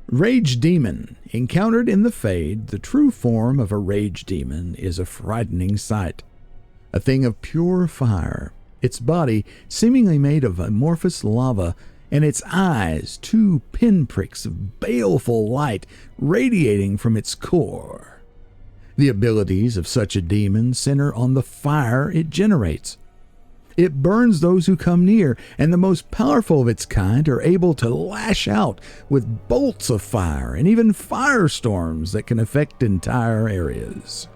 Rage Demon. Encountered in the Fade, the true form of a Rage Demon is a frightening sight. A thing of pure fire, its body seemingly made of amorphous lava, and its eyes two pinpricks of baleful light radiating from its core. The abilities of such a demon center on the fire it generates. It burns those who come near, and the most powerful of its kind are able to lash out with bolts of fire and even firestorms that can affect entire areas.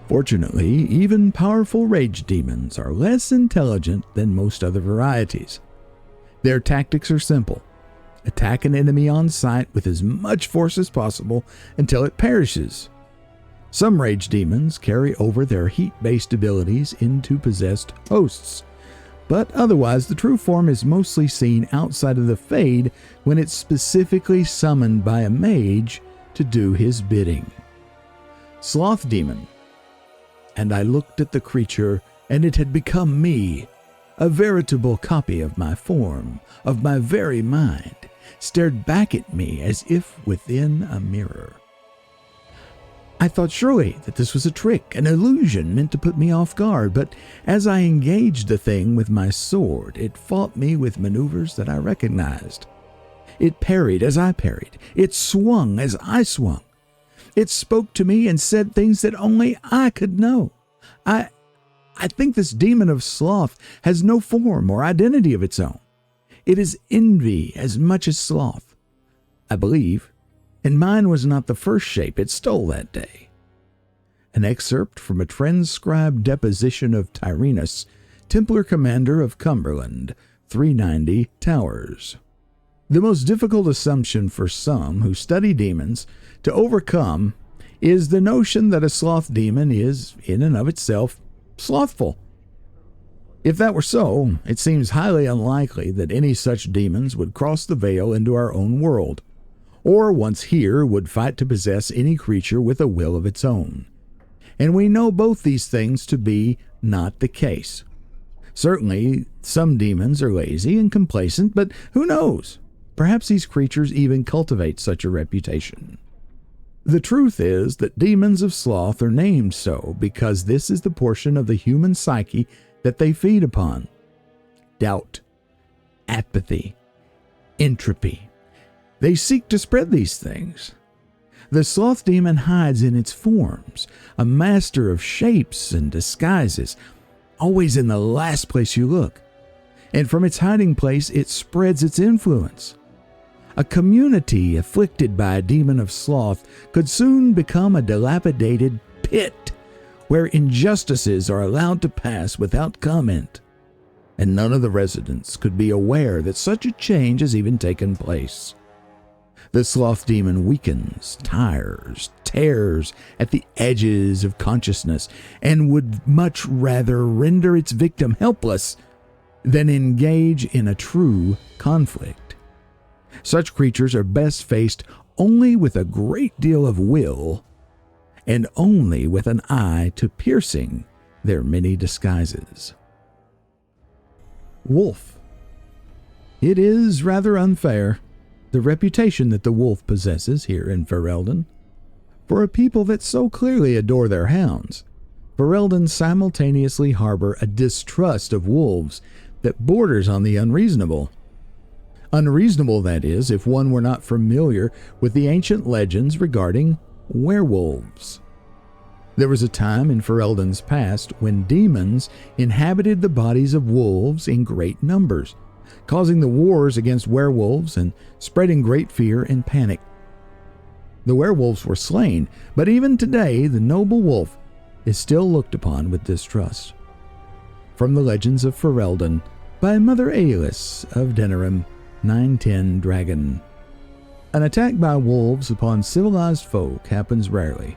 Fortunately, even powerful rage demons are less intelligent than most other varieties. Their tactics are simple. Attack an enemy on sight with as much force as possible until it perishes. Some rage demons carry over their heat-based abilities into possessed hosts, but otherwise the true form is mostly seen outside of the Fade when it's specifically summoned by a mage to do his bidding. Sloth Demon. And I looked at the creature, and it had become me, a veritable copy of my form, of my very mind, stared back at me as if within a mirror. I thought surely that this was a trick, an illusion meant to put me off guard, but as I engaged the thing with my sword, it fought me with maneuvers that I recognized. It parried as I parried. It swung as I swung. It spoke to me and said things that only I could know. I think this demon of sloth has no form or identity of its own. It is envy as much as sloth, I believe. And mine was not the first shape it stole that day. An excerpt from a transcribed deposition of Tyrannus, Templar Commander of Cumberland, 390 Towers. The most difficult assumption for some who study demons to overcome is the notion that a sloth demon is, in and of itself, slothful. If that were so, it seems highly unlikely that any such demons would cross the veil into our own world, or once here would fight to possess any creature with a will of its own. And we know both these things to be not the case. Certainly, some demons are lazy and complacent, but who knows? Perhaps these creatures even cultivate such a reputation. The truth is that demons of sloth are named so because this is the portion of the human psyche that they feed upon. Doubt, apathy, entropy. They seek to spread these things. The sloth demon hides in its forms, a master of shapes and disguises, always in the last place you look. And from its hiding place, it spreads its influence. A community afflicted by a demon of sloth could soon become a dilapidated pit where injustices are allowed to pass without comment, and none of the residents could be aware that such a change has even taken place. The sloth demon weakens, tires, tears at the edges of consciousness, and would much rather render its victim helpless than engage in a true conflict. Such creatures are best faced only with a great deal of will, and only with an eye to piercing their many disguises. Wolf. It is rather unfair, the reputation that the wolf possesses here in Ferelden. For a people that so clearly adore their hounds, Fereldans simultaneously harbor a distrust of wolves that borders on the unreasonable. Unreasonable, that is, if one were not familiar with the ancient legends regarding werewolves. There was a time in Ferelden's past when demons inhabited the bodies of wolves in great numbers, causing the wars against werewolves and spreading great fear and panic. The werewolves were slain, but even today the noble wolf is still looked upon with distrust. From the Legends of Ferelden by Mother Aelis of Denerim, 910 Dragon. An attack by wolves upon civilized folk happens rarely,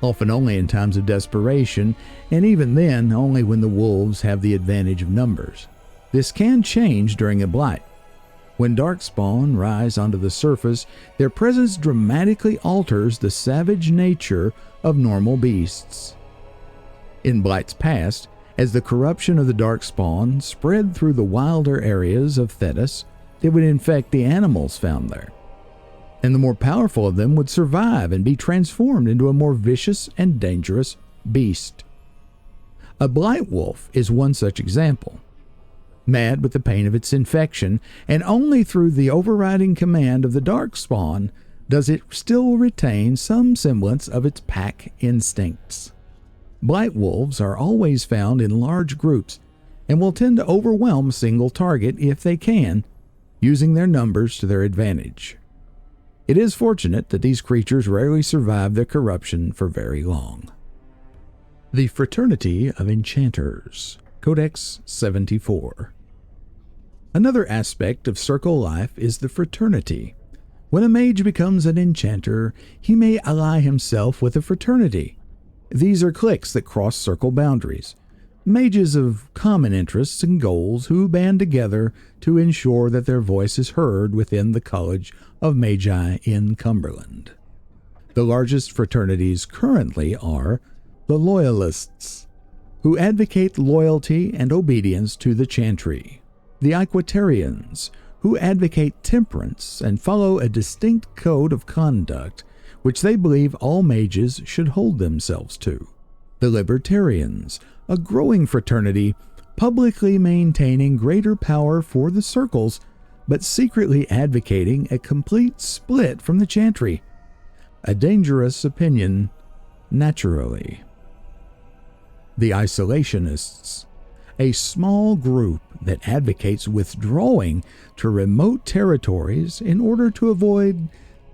often only in times of desperation, and even then only when the wolves have the advantage of numbers. This can change during a blight. When darkspawn rise onto the surface, their presence dramatically alters the savage nature of normal beasts. In blights past, as the corruption of the darkspawn spread through the wilder areas of Thedas, it would infect the animals found there. and the more powerful of them would survive and be transformed into a more vicious and dangerous beast. A blight wolf is one such example. Mad with the pain of its infection, and only through the overriding command of the darkspawn does it still retain some semblance of its pack instincts. Blight wolves are always found in large groups and will tend to overwhelm a single target if they can, using their numbers to their advantage. It is fortunate that these creatures rarely survive their corruption for very long. The Fraternity of Enchanters, Codex 74. Another aspect of circle life is the fraternity. When a mage becomes an enchanter, he may ally himself with a fraternity. These are cliques that cross circle boundaries, mages of common interests and goals who band together to ensure that their voice is heard within the College of Magi in Cumberland. The largest fraternities currently are the Loyalists, who advocate loyalty and obedience to the Chantry; the Equitarians, who advocate temperance and follow a distinct code of conduct which they believe all mages should hold themselves to; the Libertarians, a growing fraternity publicly maintaining greater power for the circles, but secretly advocating a complete split from the Chantry. A dangerous opinion, naturally. The Isolationists, a small group that advocates withdrawing to remote territories in order to avoid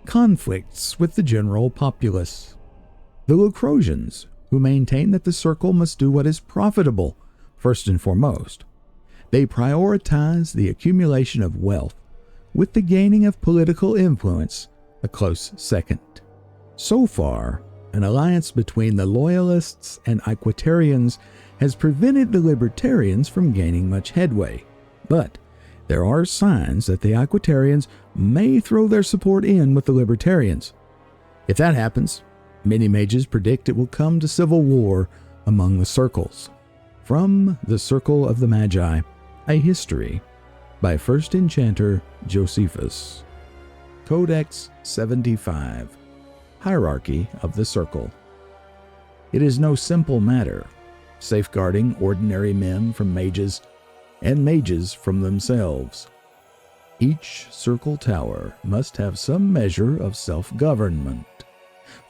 conflicts with the general populace. The Lucrosians, who maintain that the circle must do what is profitable, first and foremost. They prioritize the accumulation of wealth, with the gaining of political influence a close second. So far, an alliance between the Loyalists and Equitarians has prevented the Libertarians from gaining much headway, but there are signs that the Equitarians may throw their support in with the Libertarians. If that happens, many mages predict it will come to civil war among the circles. From the Circle of the Magi, a history by First Enchanter Josephus. Codex 75. Hierarchy of the Circle. It is no simple matter, safeguarding ordinary men from mages and mages from themselves. Each circle tower must have some measure of self-government,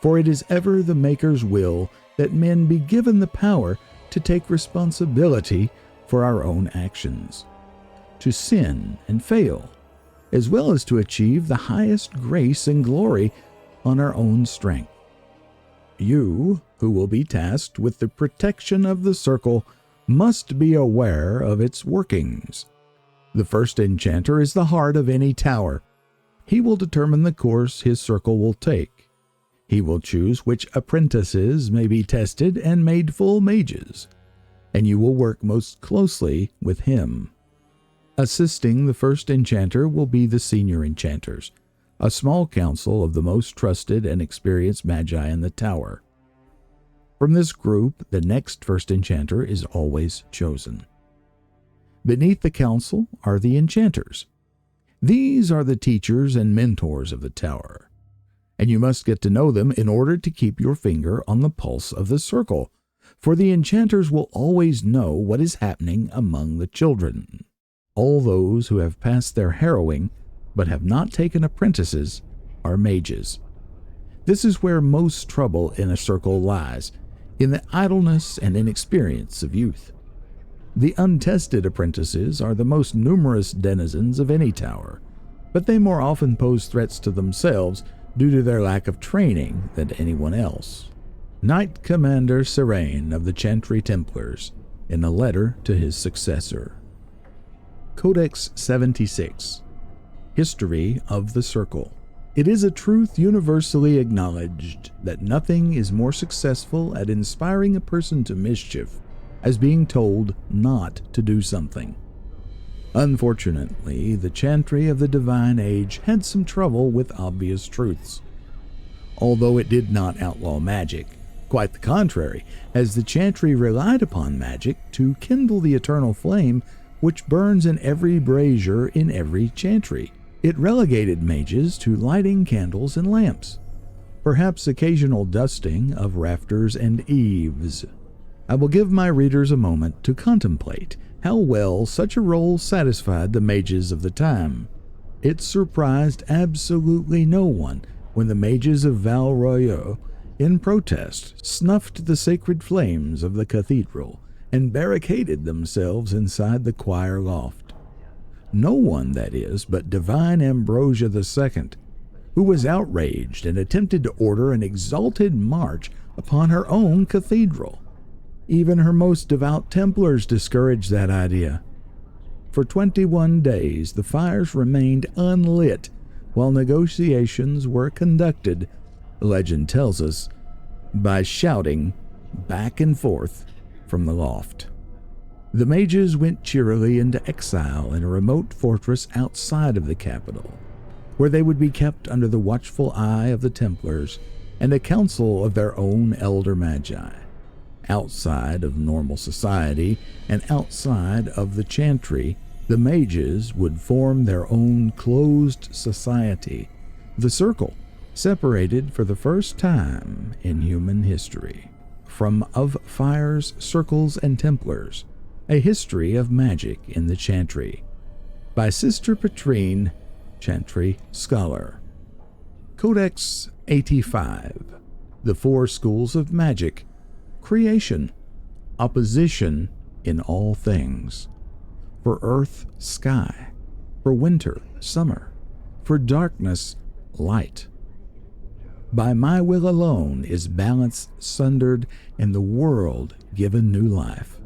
for it is ever the Maker's will that men be given the power to take responsibility for our own actions, to sin and fail, as well as to achieve the highest grace and glory on our own strength. You, who will be tasked with the protection of the circle, must be aware of its workings. The first enchanter is the heart of any tower. He will determine the course his circle will take. He will choose which apprentices may be tested and made full mages, and you will work most closely with him. Assisting the first enchanter will be the senior enchanters, a small council of the most trusted and experienced magi in the tower. From this group, the next first enchanter is always chosen. Beneath the council are the enchanters. These are the teachers and mentors of the tower, and you must get to know them in order to keep your finger on the pulse of the circle, for the enchanters will always know what is happening among the children. All those who have passed their harrowing but have not taken apprentices are mages. This is where most trouble in a circle lies, in the idleness and inexperience of youth. The untested apprentices are the most numerous denizens of any tower, but they more often pose threats to themselves due to their lack of training than anyone else. Knight Commander Serene of the Chantry Templars, in a letter to his successor. Codex 76. History of the Circle. It is a truth universally acknowledged that nothing is more successful at inspiring a person to mischief as being told not to do something. Unfortunately, the Chantry of the Divine Age had some trouble with obvious truths. Although it did not outlaw magic, quite the contrary, as the Chantry relied upon magic to kindle the eternal flame which burns in every brazier in every Chantry. It relegated mages to lighting candles and lamps, perhaps occasional dusting of rafters and eaves. I will give my readers a moment to contemplate how well such a role satisfied the mages of the time. It surprised absolutely no one when the mages of Val Royeaux, in protest, snuffed the sacred flames of the cathedral and barricaded themselves inside the choir loft. No one, that is, but divine Ambrosia II, who was outraged and attempted to order an exalted march upon her own cathedral. Even her most devout Templars discouraged that idea. For 21 days the fires remained unlit while negotiations were conducted, legend tells us, by shouting back and forth from the loft. The mages went cheerily into exile in a remote fortress outside of the capital, where they would be kept under the watchful eye of the Templars and a council of their own elder magi. Outside of normal society and outside of the Chantry, the mages would form their own closed society, the Circle, separated for the first time in human history from Of Fires, Circles, and Templars, a history of magic in the Chantry, by Sister Petrine, Chantry Scholar. Codex 85, the Four Schools of Magic, Creation, Opposition in all things, for earth, sky, for winter, summer, for darkness, light. By my will alone is balance sundered and the world given new life.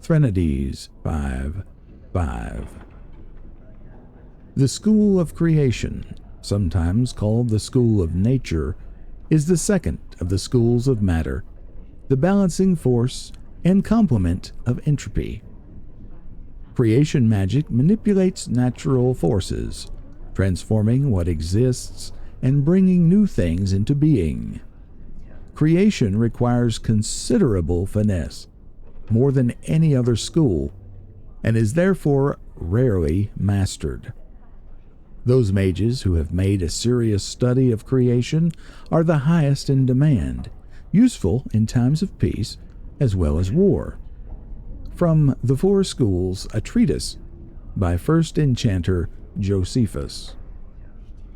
Fraternity 5:5. The School of Creation, sometimes called the School of Nature, is the second of the schools of matter, the balancing force and complement of entropy. Creation magic manipulates natural forces, transforming what exists and bringing new things into being. Creation requires considerable finesse, more than any other school, and is therefore rarely mastered. Those mages who have made a serious study of creation are the highest in demand, useful in times of peace as well as war. From The Four Schools, a treatise by first Enchanter Josephus.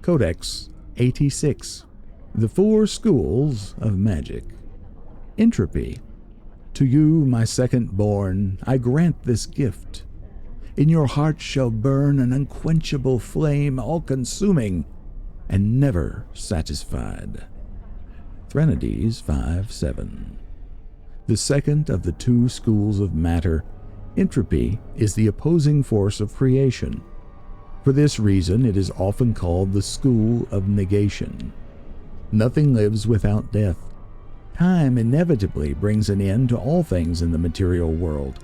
Codex 86, The Four Schools of Magic. Entropy. To you, my second-born, I grant this gift. In your heart shall burn an unquenchable flame, all-consuming and never satisfied. Fraternity 5:7. The second of the two schools of matter, entropy is the opposing force of creation. For this reason, it is often called the school of negation. Nothing lives without death. Time inevitably brings an end to all things in the material world,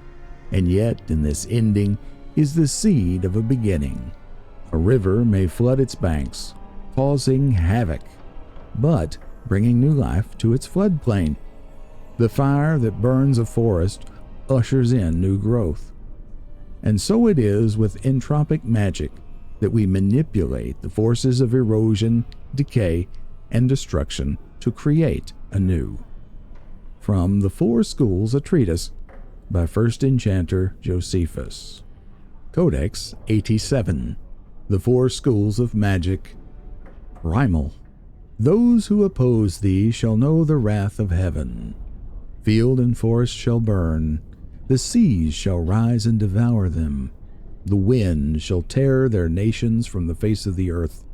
and yet in this ending is the seed of a beginning. A river may flood its banks, causing havoc, but bringing new life to its floodplain. The fire that burns a forest ushers in new growth. And so it is with entropic magic that we manipulate the forces of erosion, decay, and destruction to create anew. From The Four Schools, a treatise by first Enchanter Josephus. Codex 87, The Four Schools of Magic. Primal. Those who oppose thee shall know the wrath of heaven. Field and forest shall burn, the seas shall rise and devour them. The wind shall tear their nations from the face of the earth.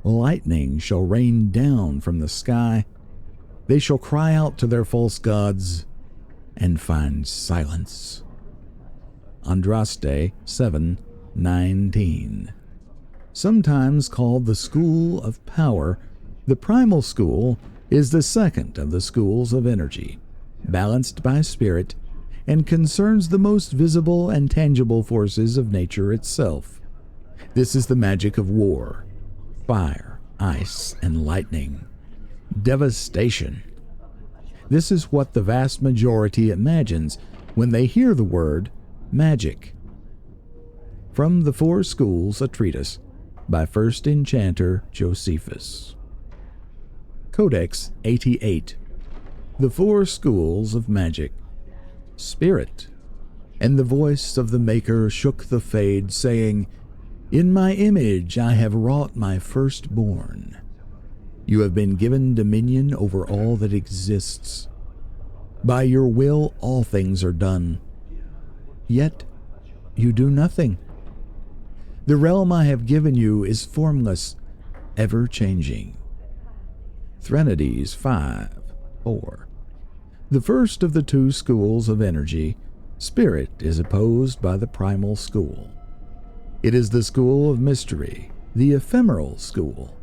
Lightning shall rain down from the sky. They shall cry out to their false gods and find silence. Andraste 7:19. Sometimes called the School of Power, the Primal School is the second of the schools of energy, balanced by spirit, and concerns the most visible and tangible forces of nature itself. This is the magic of war, fire, ice, and lightning, devastation. This is what the vast majority imagines when they hear the word magic. From The Four Schools, a treatise by first Enchanter Josephus. Codex 88. The Four Schools of Magic. Spirit. And the voice of the Maker shook the Fade, saying, In my image I have wrought my firstborn. You have been given dominion over all that exists. By your will all things are done. Yet you do nothing. The realm I have given you is formless, ever-changing. Threnodies 5:4. The first of the two schools of energy, spirit, is opposed by the primal school. It is the school of mystery, the ephemeral school.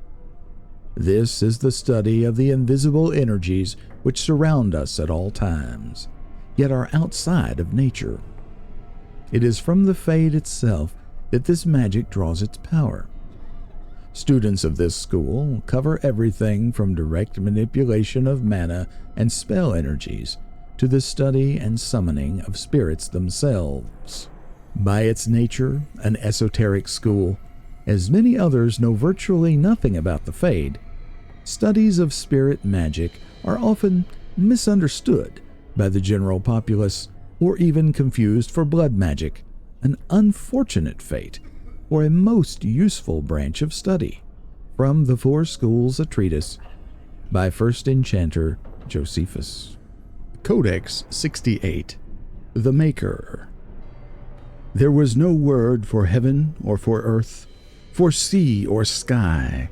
This is the study of the invisible energies which surround us at all times, yet are outside of nature. It is from the Fade itself that this magic draws its power. Students of this school cover everything from direct manipulation of mana and spell energies to the study and summoning of spirits themselves. By its nature, an esoteric school, as many others know virtually nothing about the Fade, studies of spirit magic are often misunderstood by the general populace or even confused for blood magic, an unfortunate fate, or a most useful branch of study. From the Four Schools, a treatise, by first Enchanter Josephus. Codex 68. The Maker. There was no word for heaven or for earth, for sea or sky.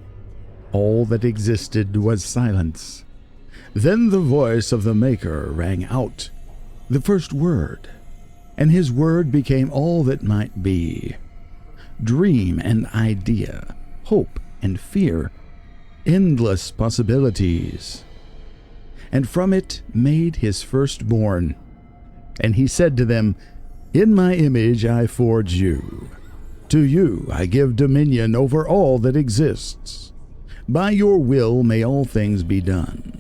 All that existed was silence. Then the voice of the Maker rang out, the first word, and his word became all that might be. Dream and idea, hope and fear, endless possibilities. And from it made his firstborn. And he said to them, In my image I forge you. To you I give dominion over all that exists. By your will may all things be done.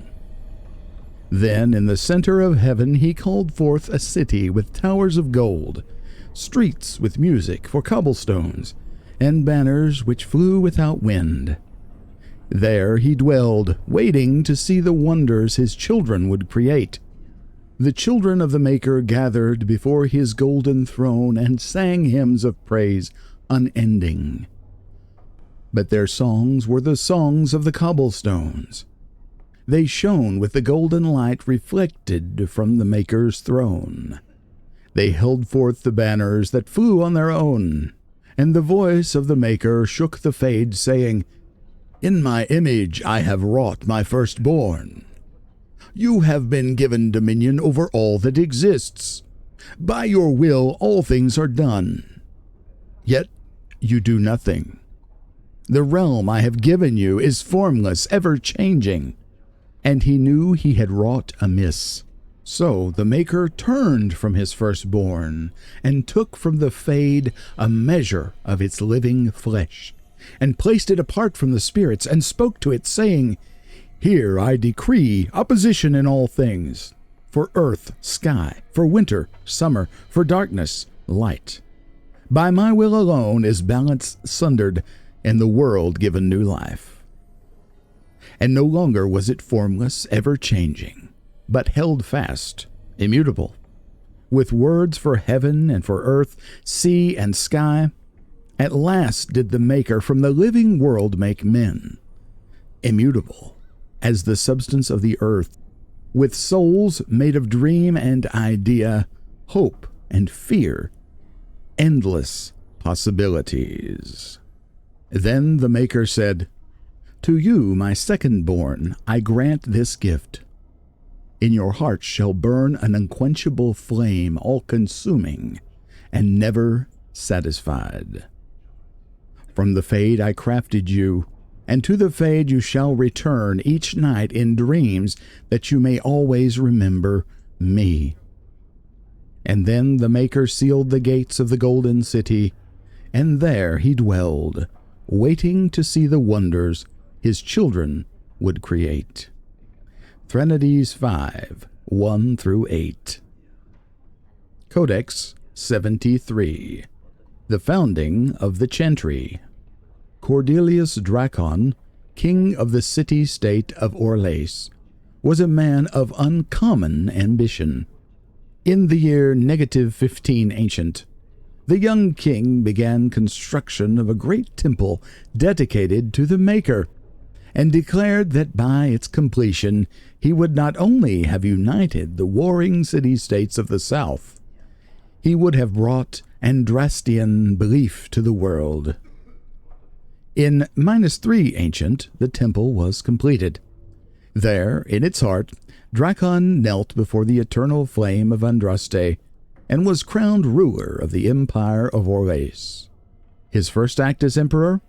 Then in the center of heaven he called forth a city with towers of gold, streets with music for cobblestones, and banners which flew without wind. There he dwelled, waiting to see the wonders his children would create. The children of the Maker gathered before his golden throne and sang hymns of praise unending. But their songs were the songs of the cobblestones. They shone with the golden light reflected from the Maker's throne. They held forth the banners that flew on their own, and the voice of the Maker shook the Fade, saying, In my image I have wrought my firstborn. You have been given dominion over all that exists. By your will all things are done. Yet you do nothing. The realm I have given you is formless, ever-changing. And he knew he had wrought amiss. So the Maker turned from his firstborn, and took from the Fade a measure of its living flesh, and placed it apart from the spirits, and spoke to it, saying, Here I decree opposition in all things, for earth, sky, for winter, summer, for darkness, light. By my will alone is balance sundered, and the world given new life. And no longer was it formless, ever-changing, but held fast, immutable. With words for heaven and for earth, sea and sky, at last did the Maker from the living world make men, immutable as the substance of the earth, with souls made of dream and idea, hope and fear, endless possibilities. Then the Maker said, To you, my second-born, I grant this gift. In your heart shall burn an unquenchable flame, all-consuming, and never satisfied. From the Fade I crafted you, and to the Fade you shall return each night in dreams, that you may always remember me. And then the Maker sealed the gates of the golden city, and there he dwelled, waiting to see the wonders his children would create. Threnodies 5:1-8. Codex 73. The founding of the Chantry. Cordelius Dracon, king of the city-state of Orlais, was a man of uncommon ambition. In the year -15 ancient, the young king began construction of a great temple dedicated to the Maker, and declared that by its completion he would not only have united the warring city-states of the south, he would have brought Andrastian belief to the world. In -3 ancient, the temple was completed. There, in its heart, Dracon knelt before the eternal flame of Andraste and was crowned ruler of the Empire of Orlais. His first act as emperor?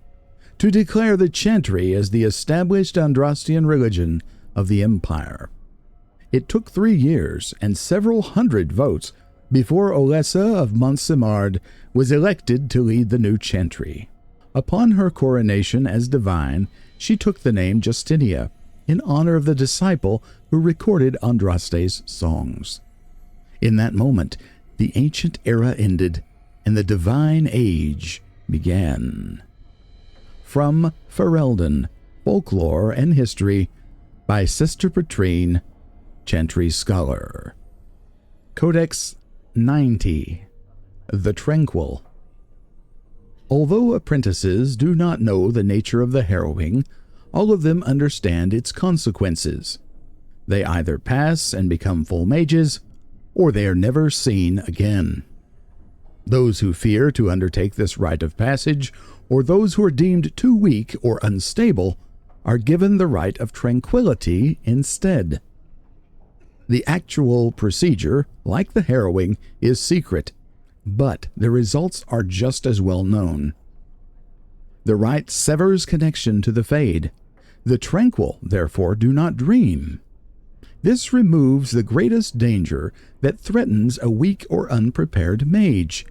To declare the Chantry as the established Andrastian religion of the empire. It took 3 years and several hundred votes before Olessa of Montsemard was elected to lead the new Chantry. Upon her coronation as divine, she took the name Justinia, in honor of the disciple who recorded Andraste's songs. In that moment, the ancient era ended, and the divine age began. From Ferelden, Folklore and History, by Sister Petrine, Chantry Scholar. Codex 90. The Tranquil. Although apprentices do not know the nature of the harrowing, all of them understand its consequences. They either pass and become full mages, or they are never seen again. Those who fear to undertake this rite of passage, or those who are deemed too weak or unstable, are given the rite of tranquility instead. The actual procedure, like the harrowing, is secret, but the results are just as well known. The rite severs connection to the Fade. The Tranquil, therefore, do not dream. This removes the greatest danger that threatens a weak or unprepared mage,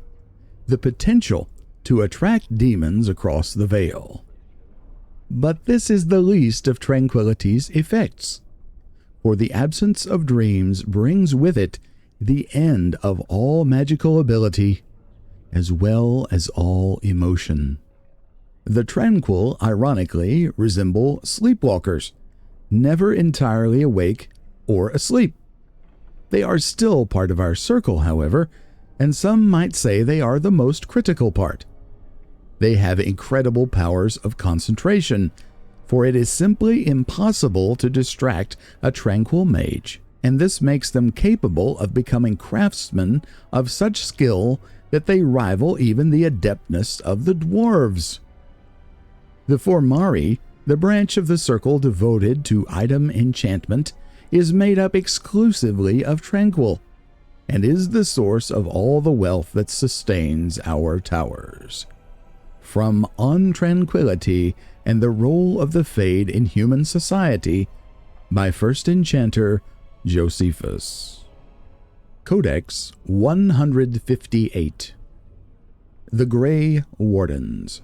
the potential to attract demons across the veil. But this is the least of tranquility's effects, for the absence of dreams brings with it the end of all magical ability, as well as all emotion. The Tranquil, ironically, resemble sleepwalkers, never entirely awake or asleep. They are still part of our circle, however, and some might say they are the most critical part. They have incredible powers of concentration, for it is simply impossible to distract a Tranquil mage, and this makes them capable of becoming craftsmen of such skill that they rival even the adeptness of the dwarves. The Formari, the branch of the circle devoted to item enchantment, is made up exclusively of Tranquil, and is the source of all the wealth that sustains our towers. From On Tranquility and the Role of the Fade in Human Society, by First Enchanter Josephus. Codex 158. The Grey Wardens.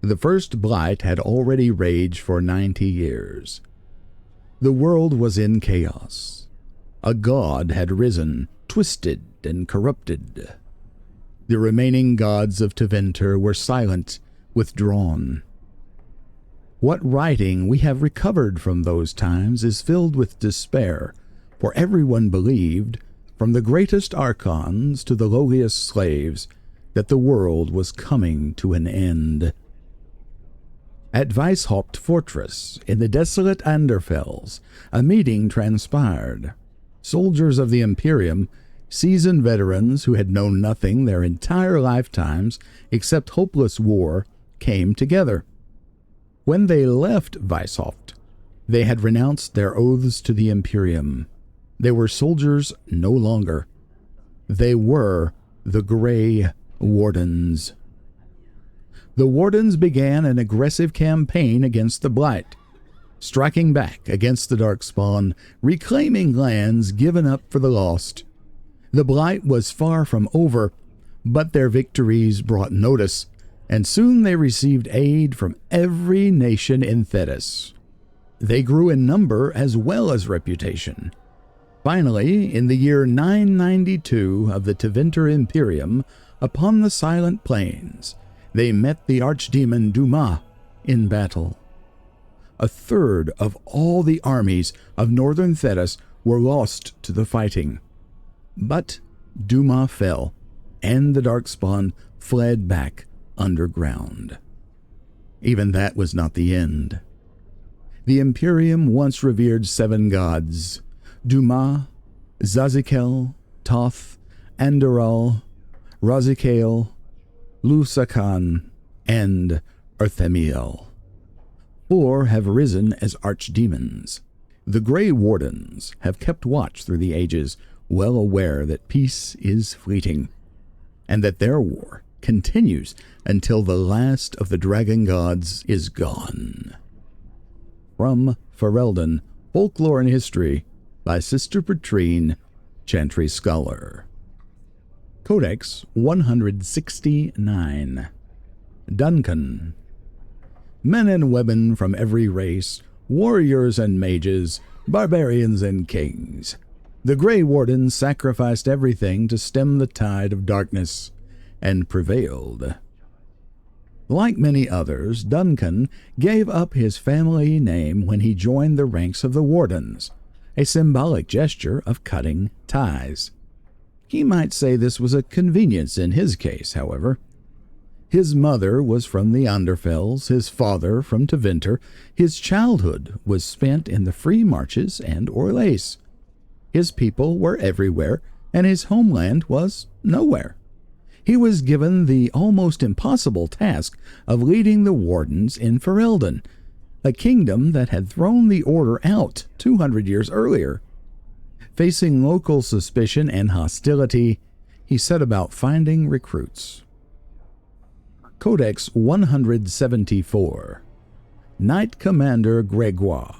The first blight had already raged for 90 years. The world was in chaos. A god had risen, twisted and corrupted. The remaining gods of Tevinter were silent, withdrawn. What writing we have recovered from those times is filled with despair, for everyone believed, from the greatest archons to the lowliest slaves, that the world was coming to an end. At Weishaupt Fortress, in the desolate Anderfels, a meeting transpired. Soldiers of the Imperium, seasoned veterans who had known nothing their entire lifetimes except hopeless war, came together. When they left Weishaupt, they had renounced their oaths to the Imperium. They were soldiers no longer. They were the Grey Wardens. The Wardens began an aggressive campaign against the Blight, striking back against the Darkspawn, reclaiming lands given up for the lost. The Blight was far from over, but their victories brought notice, and soon they received aid from every nation in Thetis. They grew in number as well as reputation. Finally, in the year 992 of the Tevinter Imperium, upon the Silent Plains, they met the archdemon Dumas in battle. A third of all the armies of northern Thedas were lost to the fighting. But Dumas fell, and the Darkspawn fled back underground. Even that was not the end. The Imperium once revered 7 gods: Dumas, Zazikel, Toth, Andoral, Razikael, Lusakan, and Arthemiel. 4 have risen as archdemons. The Grey Wardens have kept watch through the ages, well aware that peace is fleeting, and that their war continues until the last of the dragon gods is gone. From Ferelden, Folklore and History, by Sister Petrine, Chantry Scholar. Codex 169. Duncan. Men and women from every race, warriors and mages, barbarians and kings. The Grey Wardens sacrificed everything to stem the tide of darkness, and prevailed. Like many others, Duncan gave up his family name when he joined the ranks of the Wardens, a symbolic gesture of cutting ties. He might say this was a convenience in his case, however. His mother was from the Underfells, his father from Tevinter. His childhood was spent in the free marches and Orlais. His people were everywhere, and his homeland was nowhere. He was given the almost impossible task of leading the Wardens in Ferelden, a kingdom that had thrown the Order out 200 years earlier. Facing local suspicion and hostility, he set about finding recruits. Codex 174. Knight Commander Greagoir.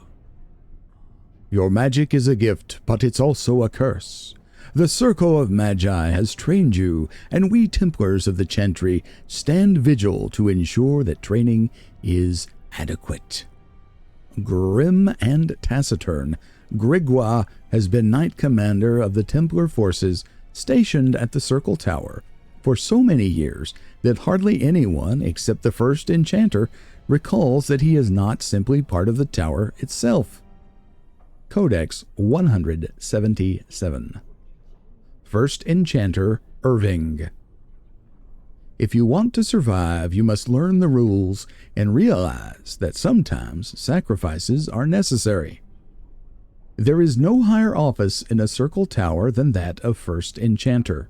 Your magic is a gift, but it's also a curse. The Circle of Magi has trained you, and we Templars of the Chantry stand vigil to ensure that training is adequate. Grim and taciturn, Greagoir has been Knight Commander of the Templar forces stationed at the Circle Tower for so many years that hardly anyone except the first Enchanter recalls that he is not simply part of the tower itself. Codex 177. First Enchanter Irving. If you want to survive, you must learn the rules and realize that sometimes sacrifices are necessary. There is no higher office in a Circle Tower than that of First Enchanter.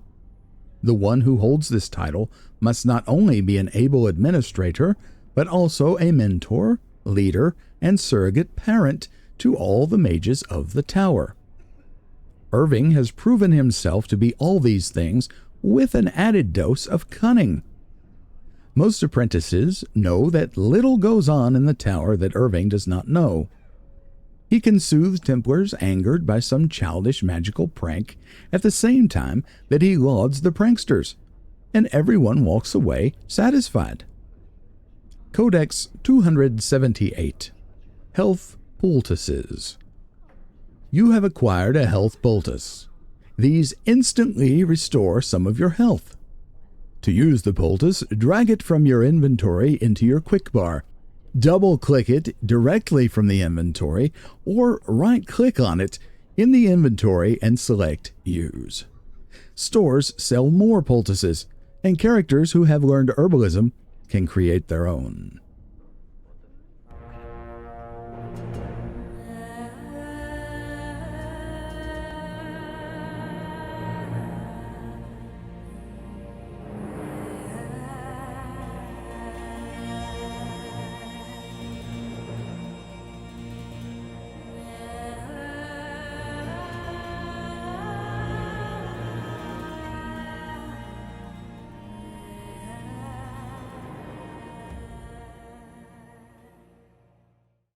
The one who holds this title must not only be an able administrator, but also a mentor, leader, and surrogate parent to all the mages of the tower. Irving has proven himself to be all these things with an added dose of cunning. Most apprentices know that little goes on in the tower that Irving does not know. He can soothe Templars angered by some childish magical prank at the same time that he lauds the pranksters, and everyone walks away satisfied. Codex 278. Health Poultices. You have acquired a health poultice. These instantly restore some of your health. To use the poultice, drag it from your inventory into your quick bar. Double-click it directly from the inventory, or right-click on it in the inventory and select Use. Stores sell more poultices, and characters who have learned herbalism can create their own.